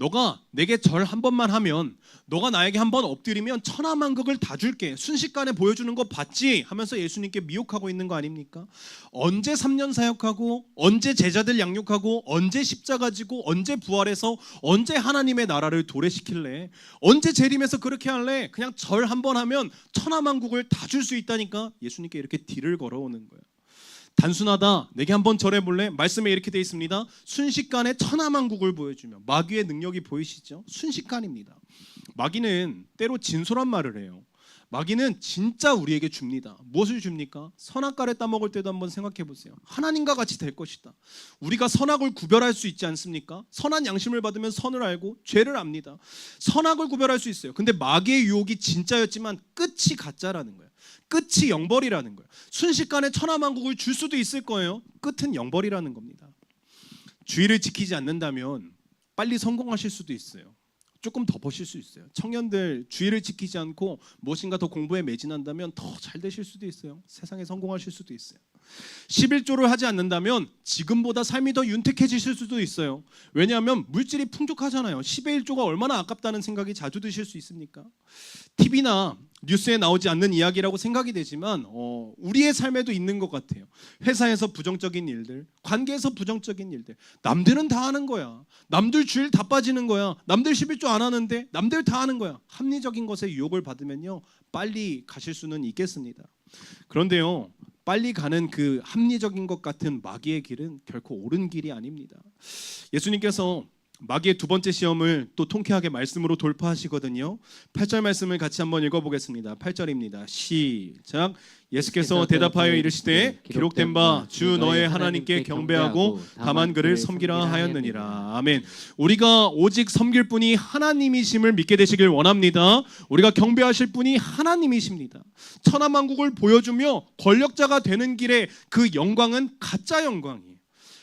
너가 내게 절 한 번만 하면, 너가 나에게 한 번 엎드리면 천하만국을 다 줄게, 순식간에 보여주는 거 봤지? 하면서 예수님께 미혹하고 있는 거 아닙니까? 언제 3년 사역하고, 언제 제자들 양육하고, 언제 십자가 지고, 언제 부활해서, 언제 하나님의 나라를 도래시킬래? 언제 재림해서 그렇게 할래? 그냥 절 한 번 하면 천하만국을 다 줄 수 있다니까? 예수님께 이렇게 딜을 걸어오는 거예요. 단순하다. 내게 한번 절해볼래? 말씀에 이렇게 되어 있습니다. 순식간에 천하만국을 보여주며. 마귀의 능력이 보이시죠? 순식간입니다. 마귀는 때로 진솔한 말을 해요. 마귀는 진짜 우리에게 줍니다. 무엇을 줍니까? 선악과를 따먹을 때도 한번 생각해 보세요. 하나님과 같이 될 것이다. 우리가 선악을 구별할 수 있지 않습니까? 선한 양심을 받으면 선을 알고 죄를 압니다. 선악을 구별할 수 있어요. 근데 마귀의 유혹이 진짜였지만 끝이 가짜라는 거예요. 끝이 영벌이라는 거예요. 순식간에 천하만국을 줄 수도 있을 거예요. 끝은 영벌이라는 겁니다. 주의를 지키지 않는다면 빨리 성공하실 수도 있어요. 조금 더 버실 수 있어요. 청년들 주의를 지키지 않고 무엇인가 더 공부에 매진한다면 더 잘 되실 수도 있어요. 세상에 성공하실 수도 있어요. 11조를 하지 않는다면 지금보다 삶이 더 윤택해지실 수도 있어요. 왜냐하면 물질이 풍족하잖아요. 10의 1조가 얼마나 아깝다는 생각이 자주 드실 수 있습니까? TV나 뉴스에 나오지 않는 이야기라고 생각이 되지만 우리의 삶에도 있는 것 같아요. 회사에서 부정적인 일들, 관계에서 부정적인 일들. 남들은 다 하는 거야. 남들 주일 다 빠지는 거야. 남들 11조 안 하는데 남들 다 하는 거야. 합리적인 것에 유혹을 받으면요, 빨리 가실 수는 있겠습니다. 그런데요, 빨리 가는 그 합리적인 것 같은 마귀의 길은 결코 옳은 길이 아닙니다. 예수님께서 마귀의 두 번째 시험을 또 통쾌하게 말씀으로 돌파하시거든요. 8절 말씀을 같이 한번 읽어보겠습니다. 8절입니다. 시작. 예수께서 대답하여 이르시되 기록된 바 주 너의 하나님께 경배하고 다만 그를 섬기라 하였느니라. 아멘. 우리가 오직 섬길 분이 하나님이심을 믿게 되시길 원합니다. 우리가 경배하실 분이 하나님이십니다. 천하만국을 보여주며 권력자가 되는 길에 그 영광은 가짜 영광이에요.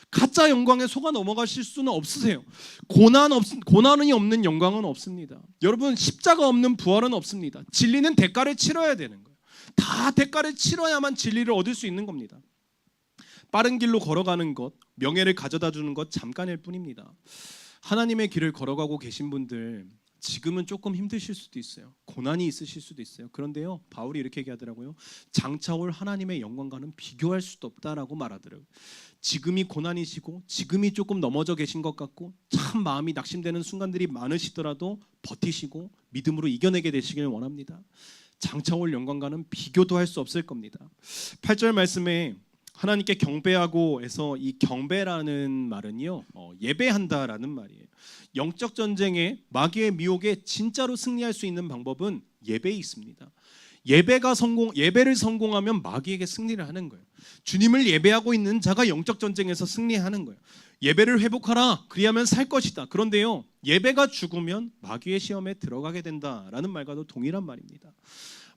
가짜 영광에 속아 넘어가실 수는 없으세요. 고난이 없는 영광은 없습니다. 여러분, 십자가 없는 부활은 없습니다. 진리는 대가를 치러야 되는 거예요. 다 대가를 치러야만 진리를 얻을 수 있는 겁니다. 빠른 길로 걸어가는 것, 명예를 가져다 주는 것 잠깐일 뿐입니다. 하나님의 길을 걸어가고 계신 분들, 지금은 조금 힘드실 수도 있어요. 고난이 있으실 수도 있어요. 그런데요, 바울이 이렇게 얘기하더라고요. 장차 올 하나님의 영광과는 비교할 수도 없다라고 말하더라고요. 지금이 고난이시고 지금이 조금 넘어져 계신 것 같고 참 마음이 낙심되는 순간들이 많으시더라도 버티시고 믿음으로 이겨내게 되시길 원합니다. 장차 올 영광과는 비교도 할 수 없을 겁니다. 8절 말씀에 하나님께 경배하고 해서 이 경배라는 말은요, 예배한다라는 말이에요. 영적 전쟁에 마귀의 미혹에 진짜로 승리할 수 있는 방법은 예배에 있습니다. 예배를 성공하면 마귀에게 승리를 하는 거예요. 주님을 예배하고 있는 자가 영적 전쟁에서 승리하는 거예요. 예배를 회복하라, 그리하면 살 것이다. 그런데요, 예배가 죽으면 마귀의 시험에 들어가게 된다라는 말과도 동일한 말입니다.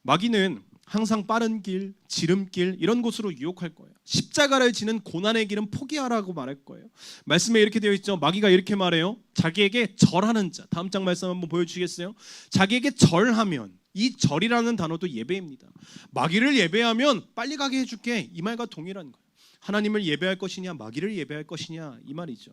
마귀는 항상 빠른 길, 지름길 이런 곳으로 유혹할 거예요. 십자가를 지는 고난의 길은 포기하라고 말할 거예요. 말씀에 이렇게 되어 있죠. 마귀가 이렇게 말해요. 자기에게 절하는 자. 다음 장 말씀 한번 보여주시겠어요? 자기에게 절하면, 이 절이라는 단어도 예배입니다. 마귀를 예배하면 빨리 가게 해줄게, 이 말과 동일한 거예요. 하나님을 예배할 것이냐 마귀를 예배할 것이냐, 이 말이죠.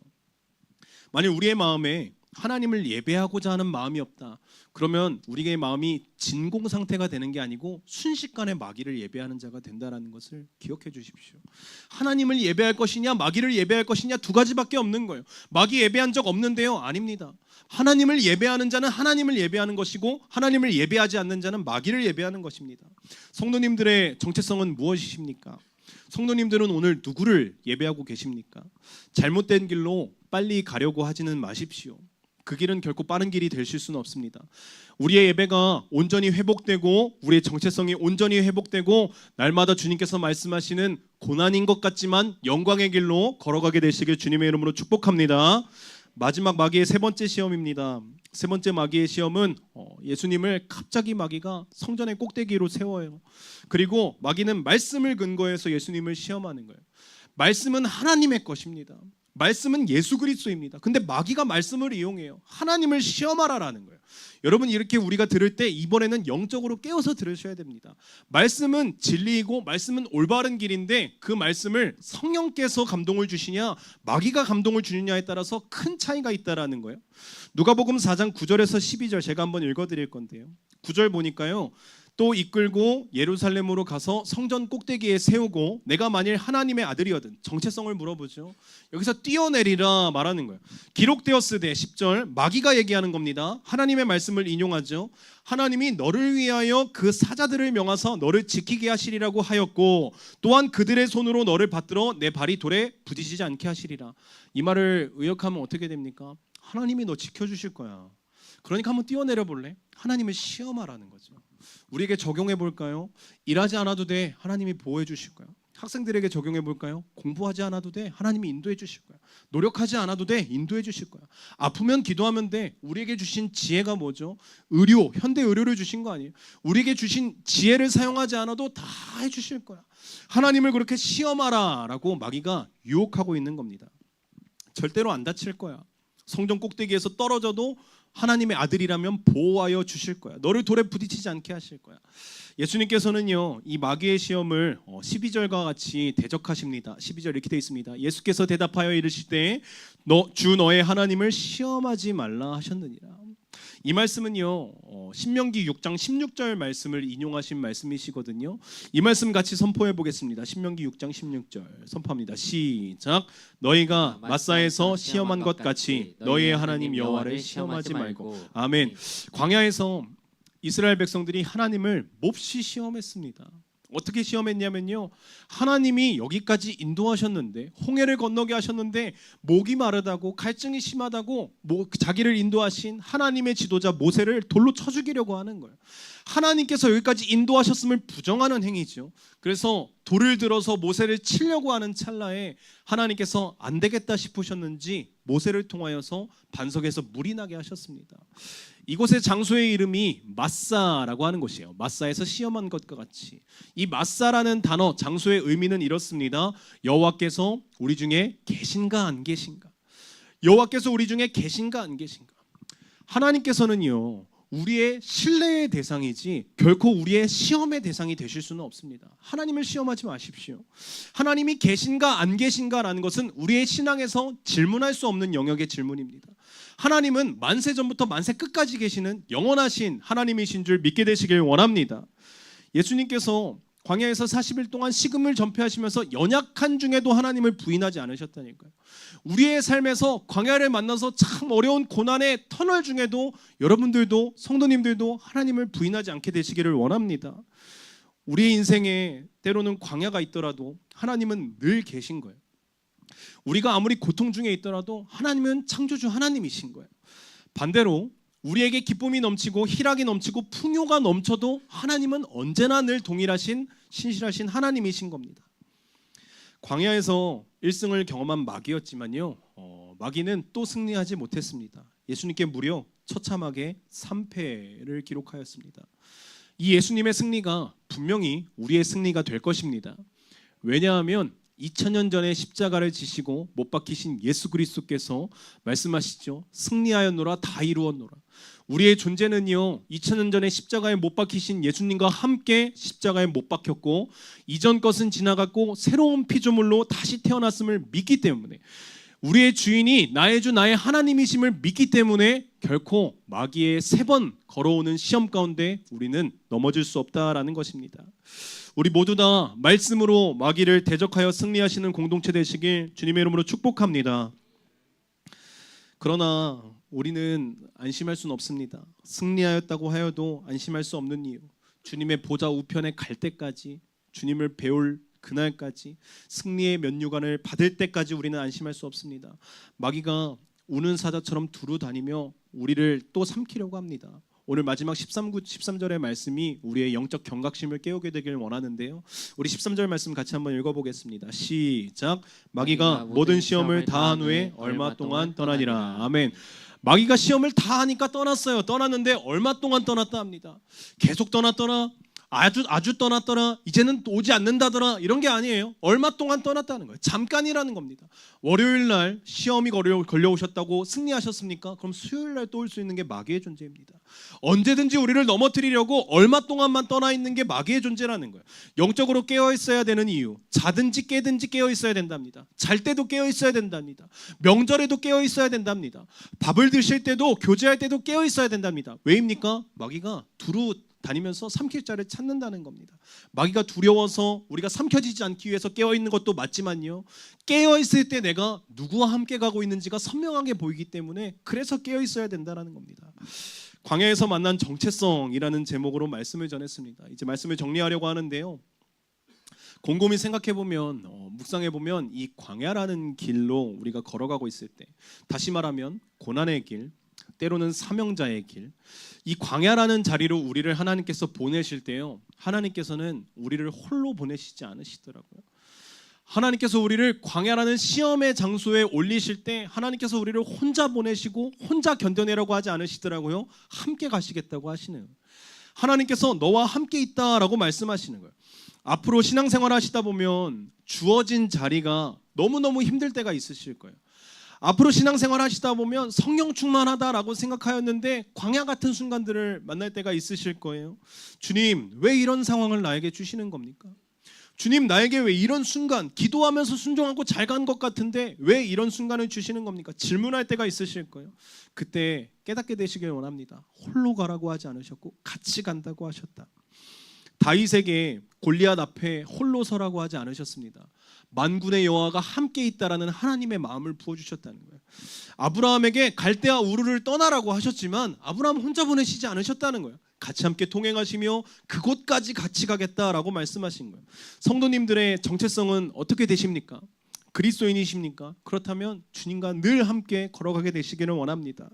만약 우리의 마음에 하나님을 예배하고자 하는 마음이 없다, 그러면 우리의 마음이 진공 상태가 되는 게 아니고 순식간에 마귀를 예배하는 자가 된다는 것을 기억해 주십시오. 하나님을 예배할 것이냐 마귀를 예배할 것이냐 두 가지밖에 없는 거예요. 마귀 예배한 적 없는데요? 아닙니다. 하나님을 예배하는 자는 하나님을 예배하는 것이고 하나님을 예배하지 않는 자는 마귀를 예배하는 것입니다. 성도님들의 정체성은 무엇이십니까? 성도님들은 오늘 누구를 예배하고 계십니까? 잘못된 길로 빨리 가려고 하지는 마십시오. 그 길은 결코 빠른 길이 되실 수는 없습니다. 우리의 예배가 온전히 회복되고 우리의 정체성이 온전히 회복되고 날마다 주님께서 말씀하시는 고난인 것 같지만 영광의 길로 걸어가게 되시길 주님의 이름으로 축복합니다. 마지막 마귀의 세 번째 시험입니다. 세 번째 마귀의 시험은 예수님을 갑자기 마귀가 성전의 꼭대기로 세워요. 그리고 마귀는 말씀을 근거해서 예수님을 시험하는 거예요. 말씀은 하나님의 것입니다. 말씀은 예수 그리스도입니다. 근데 마귀가 말씀을 이용해요. 하나님을 시험하라라는 거예요. 여러분, 이렇게 우리가 들을 때 이번에는 영적으로 깨어서 들으셔야 됩니다. 말씀은 진리이고 말씀은 올바른 길인데 그 말씀을 성령께서 감동을 주시냐 마귀가 감동을 주느냐에 따라서 큰 차이가 있다라는 거예요. 누가복음 4장 9절에서 12절 제가 한번 읽어드릴 건데요. 9절 보니까요. 또 이끌고 예루살렘으로 가서 성전 꼭대기에 세우고 내가 만일 하나님의 아들이거든, 정체성을 물어보죠. 여기서 뛰어내리라 말하는 거예요. 기록되었으되 10절 마귀가 얘기하는 겁니다. 하나님의 말씀을 인용하죠. 하나님이 너를 위하여 그 사자들을 명하사 너를 지키게 하시리라고 하였고 또한 그들의 손으로 너를 받들어 내 발이 돌에 부딪히지 않게 하시리라. 이 말을 의역하면 어떻게 됩니까? 하나님이 너 지켜주실 거야. 그러니까 한번 뛰어내려 볼래? 하나님을 시험하라는 거죠. 우리에게 적용해 볼까요? 일하지 않아도 돼. 하나님이 보호해 주실 거야. 학생들에게 적용해 볼까요? 공부하지 않아도 돼. 하나님이 인도해 주실 거야. 노력하지 않아도 돼. 인도해 주실 거야. 아프면 기도하면 돼. 우리에게 주신 지혜가 뭐죠? 의료, 현대 의료를 주신 거 아니에요? 우리에게 주신 지혜를 사용하지 않아도 다 해 주실 거야. 하나님을 그렇게 시험하라라고 마귀가 유혹하고 있는 겁니다. 절대로 안 다칠 거야. 성전 꼭대기에서 떨어져도 하나님의 아들이라면 보호하여 주실 거야. 너를 돌에 부딪히지 않게 하실 거야. 예수님께서는요, 이 마귀의 시험을 12절과 같이 대적하십니다. 12절 이렇게 되어 있습니다. 예수께서 대답하여 이르시되 주 너의 하나님을 시험하지 말라 하셨느니라. 이 말씀은요, 신명기 6장 16절 말씀을 인용하신 말씀이시거든요. 이 말씀 같이 선포해 보겠습니다. 신명기 6장 16절 선포합니다. 시작. 너희가 마사에서 시험한 것 같이 너희의 하나님 여호와를 시험하지 말고. 아멘. 광야에서 이스라엘 백성들이 하나님을 몹시 시험했습니다. 어떻게 시험했냐면요, 하나님이 여기까지 인도하셨는데, 홍해를 건너게 하셨는데 목이 마르다고 갈증이 심하다고 자기를 인도하신 하나님의 지도자 모세를 돌로 쳐 죽이려고 하는 거예요. 하나님께서 여기까지 인도하셨음을 부정하는 행위죠. 그래서 돌을 들어서 모세를 치려고 하는 찰나에 하나님께서 안 되겠다 싶으셨는지 모세를 통하여서 반석에서 물이 나게 하셨습니다. 이곳의 장소의 이름이 마사라고 하는 곳이에요. 마사에서 시험한 것과 같이. 이 마사라는 단어, 장소의 의미는 이렇습니다. 여호와께서 우리 중에 계신가 안 계신가. 여호와께서 우리 중에 계신가 안 계신가. 하나님께서는요, 우리의 신뢰의 대상이지 결코 우리의 시험의 대상이 되실 수는 없습니다. 하나님을 시험하지 마십시오. 하나님이 계신가 안 계신가라는 것은 우리의 신앙에서 질문할 수 없는 영역의 질문입니다. 하나님은 만세 전부터 만세 끝까지 계시는 영원하신 하나님이신 줄 믿게 되시길 원합니다. 예수님께서 광야에서 40일 동안 식음을 전폐하시면서 연약한 중에도 하나님을 부인하지 않으셨다니까요. 우리의 삶에서 광야를 만나서 참 어려운 고난의 터널 중에도 여러분들도 성도님들도 하나님을 부인하지 않게 되시기를 원합니다. 우리의 인생에 때로는 광야가 있더라도 하나님은 늘 계신 거예요. 우리가 아무리 고통 중에 있더라도 하나님은 창조주 하나님이신 거예요. 반대로 우리에게 기쁨이 넘치고 희락이 넘치고 풍요가 넘쳐도 하나님은 언제나 늘 동일하신 신실하신 하나님이신 겁니다. 광야에서 1승을 경험한 마귀였지만요, 마귀는 또 승리하지 못했습니다. 예수님께 무려 처참하게 3패를 기록하였습니다. 이 예수님의 승리가 분명히 우리의 승리가 될 것입니다. 왜냐하면 2000년 전에 십자가를 지시고 못 박히신 예수 그리스도께서 말씀하시죠. 승리하였노라, 다 이루었노라. 우리의 존재는요, 2000년 전에 십자가에 못 박히신 예수님과 함께 십자가에 못 박혔고 이전 것은 지나갔고 새로운 피조물로 다시 태어났음을 믿기 때문에, 우리의 주인이 나의 주 나의 하나님이심을 믿기 때문에 결코 마귀의 3번 걸어오는 시험 가운데 우리는 넘어질 수 없다라는 것입니다. 우리 모두 다 말씀으로 마귀를 대적하여 승리하시는 공동체 되시길 주님의 이름으로 축복합니다. 그러나 우리는 안심할 수는 없습니다. 승리하였다고 하여도 안심할 수 없는 이유, 주님의 보좌 우편에 갈 때까지, 주님을 배울 그날까지, 승리의 면류관을 받을 때까지 우리는 안심할 수 없습니다. 마귀가 우는 사자처럼 두루 다니며 우리를 또 삼키려고 합니다. 오늘 마지막 13절의 말씀이 우리의 영적 경각심을 깨우게 되길 원하는데요. 우리 13절 말씀 같이 한번 읽어보겠습니다. 시작. 마귀가 모든 시험을 다한 후에 얼마 동안 떠나니라. 아멘. 마귀가 시험을 다 하니까 떠났어요. 떠났는데 얼마 동안 떠났다 합니다. 계속 떠났더라. 아주 떠났더라. 이제는 오지 않는다더라. 이런 게 아니에요. 얼마 동안 떠났다는 거예요. 잠깐이라는 겁니다. 월요일 날 시험이 걸려오셨다고 승리하셨습니까? 그럼 수요일 날 또 올 수 있는 게 마귀의 존재입니다. 언제든지 우리를 넘어뜨리려고 얼마 동안만 떠나 있는 게 마귀의 존재라는 거예요. 영적으로 깨어 있어야 되는 이유. 자든지 깨든지 깨어 있어야 된답니다. 잘 때도 깨어 있어야 된답니다. 명절에도 깨어 있어야 된답니다. 밥을 드실 때도 교제할 때도 깨어 있어야 된답니다. 왜입니까? 마귀가 두루 다니면서 삼킬 자를 찾는다는 겁니다. 마귀가 두려워서 우리가 삼켜지지 않기 위해서 깨어있는 것도 맞지만요, 깨어있을 때 내가 누구와 함께 가고 있는지가 선명하게 보이기 때문에 그래서 깨어있어야 된다는 겁니다. 광야에서 만난 정체성이라는 제목으로 말씀을 전했습니다. 이제 말씀을 정리하려고 하는데요, 곰곰이 생각해보면 묵상해보면 이 광야라는 길로 우리가 걸어가고 있을 때, 다시 말하면 고난의 길, 때로는 사명자의 길, 이 광야라는 자리로 우리를 하나님께서 보내실 때요, 하나님께서는 우리를 홀로 보내시지 않으시더라고요. 하나님께서 우리를 광야라는 시험의 장소에 올리실 때 하나님께서 우리를 혼자 보내시고 혼자 견뎌내라고 하지 않으시더라고요. 함께 가시겠다고 하시는, 하나님께서 너와 함께 있다라고 말씀하시는 거예요. 앞으로 신앙생활 하시다 보면 주어진 자리가 너무너무 힘들 때가 있으실 거예요. 앞으로 신앙생활 하시다 보면 성령 충만하다라고 생각하였는데 광야 같은 순간들을 만날 때가 있으실 거예요. 주님, 왜 이런 상황을 나에게 주시는 겁니까? 주님, 나에게 왜 이런 순간, 기도하면서 순종하고 잘 간 것 같은데 왜 이런 순간을 주시는 겁니까? 질문할 때가 있으실 거예요. 그때 깨닫게 되시길 원합니다. 홀로 가라고 하지 않으셨고 같이 간다고 하셨다. 다윗에게 골리앗 앞에 홀로 서라고 하지 않으셨습니다. 만군의 여호와가 함께 있다라는 하나님의 마음을 부어주셨다는 거예요. 아브라함에게 갈대아 우르를 떠나라고 하셨지만 아브라함 혼자 보내시지 않으셨다는 거예요. 같이 함께 동행하시며 그곳까지 같이 가겠다라고 말씀하신 거예요. 성도님들의 정체성은 어떻게 되십니까? 그리스도인이십니까? 그렇다면 주님과 늘 함께 걸어가게 되시기를 원합니다.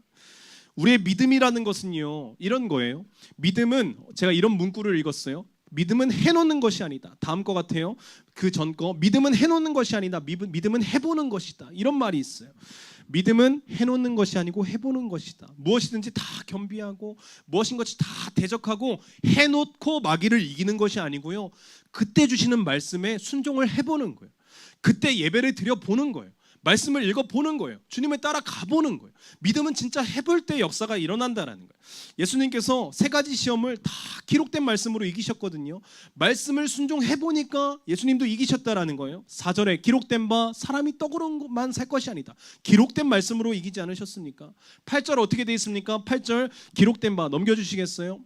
우리의 믿음이라는 것은요, 이런 거예요. 믿음은, 제가 이런 문구를 읽었어요. 믿음은 해놓는 것이 아니다. 다음 거 같아요. 그 전 거. 믿음은 해놓는 것이 아니다. 믿음은 해보는 것이다. 이런 말이 있어요. 믿음은 해놓는 것이 아니고 해보는 것이다. 무엇이든지 다 겸비하고 무엇인 것이 다 대적하고 해놓고 마귀를 이기는 것이 아니고요, 그때 주시는 말씀에 순종을 해보는 거예요. 그때 예배를 드려보는 거예요. 말씀을 읽어보는 거예요. 주님을 따라 가보는 거예요. 믿음은 진짜 해볼 때 역사가 일어난다는 거예요. 예수님께서 3가지 시험을 다 기록된 말씀으로 이기셨거든요. 말씀을 순종해보니까 예수님도 이기셨다라는 거예요. 4절에 기록된 바 사람이 떡으로만 살 것이 아니다. 기록된 말씀으로 이기지 않으셨습니까? 8절 어떻게 되어 있습니까? 8절 기록된 바 넘겨주시겠어요?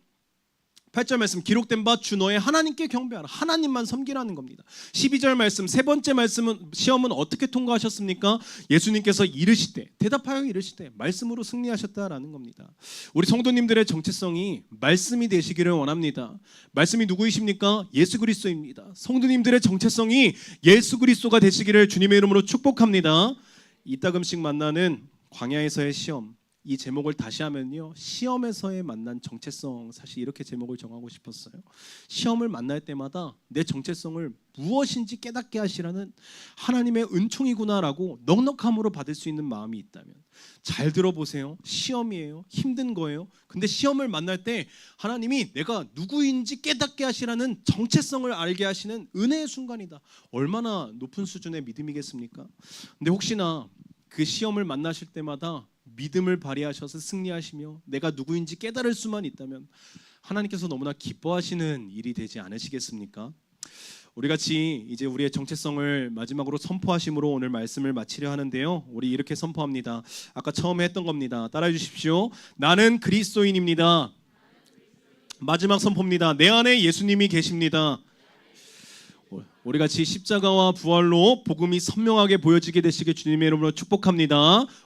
8절 말씀, 기록된 바 주 너의 하나님께 경배하라. 하나님만 섬기라는 겁니다. 12절 말씀, 3번째 말씀은, 시험은 어떻게 통과하셨습니까? 예수님께서 이르시되, 대답하여 이르시되 말씀으로 승리하셨다라는 겁니다. 우리 성도님들의 정체성이 말씀이 되시기를 원합니다. 말씀이 누구이십니까? 예수 그리스도입니다. 성도님들의 정체성이 예수 그리스도가 되시기를 주님의 이름으로 축복합니다. 이따금씩 만나는 광야에서의 시험, 이 제목을 다시 하면요, 시험에서의 만난 정체성, 사실 이렇게 제목을 정하고 싶었어요. 시험을 만날 때마다 내 정체성을 무엇인지 깨닫게 하시라는 하나님의 은총이구나라고 넉넉함으로 받을 수 있는 마음이 있다면, 잘 들어보세요. 시험이에요. 힘든 거예요. 근데 시험을 만날 때 하나님이 내가 누구인지 깨닫게 하시라는 정체성을 알게 하시는 은혜의 순간이다. 얼마나 높은 수준의 믿음이겠습니까? 근데 혹시나 그 시험을 만나실 때마다 믿음을 발휘하셔서 승리하시며 내가 누구인지 깨달을 수만 있다면 하나님께서 너무나 기뻐하시는 일이 되지 않으시겠습니까? 우리 같이 이제 우리의 정체성을 마지막으로 선포하심으로 오늘 말씀을 마치려 하는데요, 우리 이렇게 선포합니다. 아까 처음에 했던 겁니다. 따라해 주십시오. 나는 그리스도인입니다. 마지막 선포입니다. 내 안에 예수님이 계십니다. 우리 같이 십자가와 부활로 복음이 선명하게 보여지게 되시길 주님의 이름으로 축복합니다.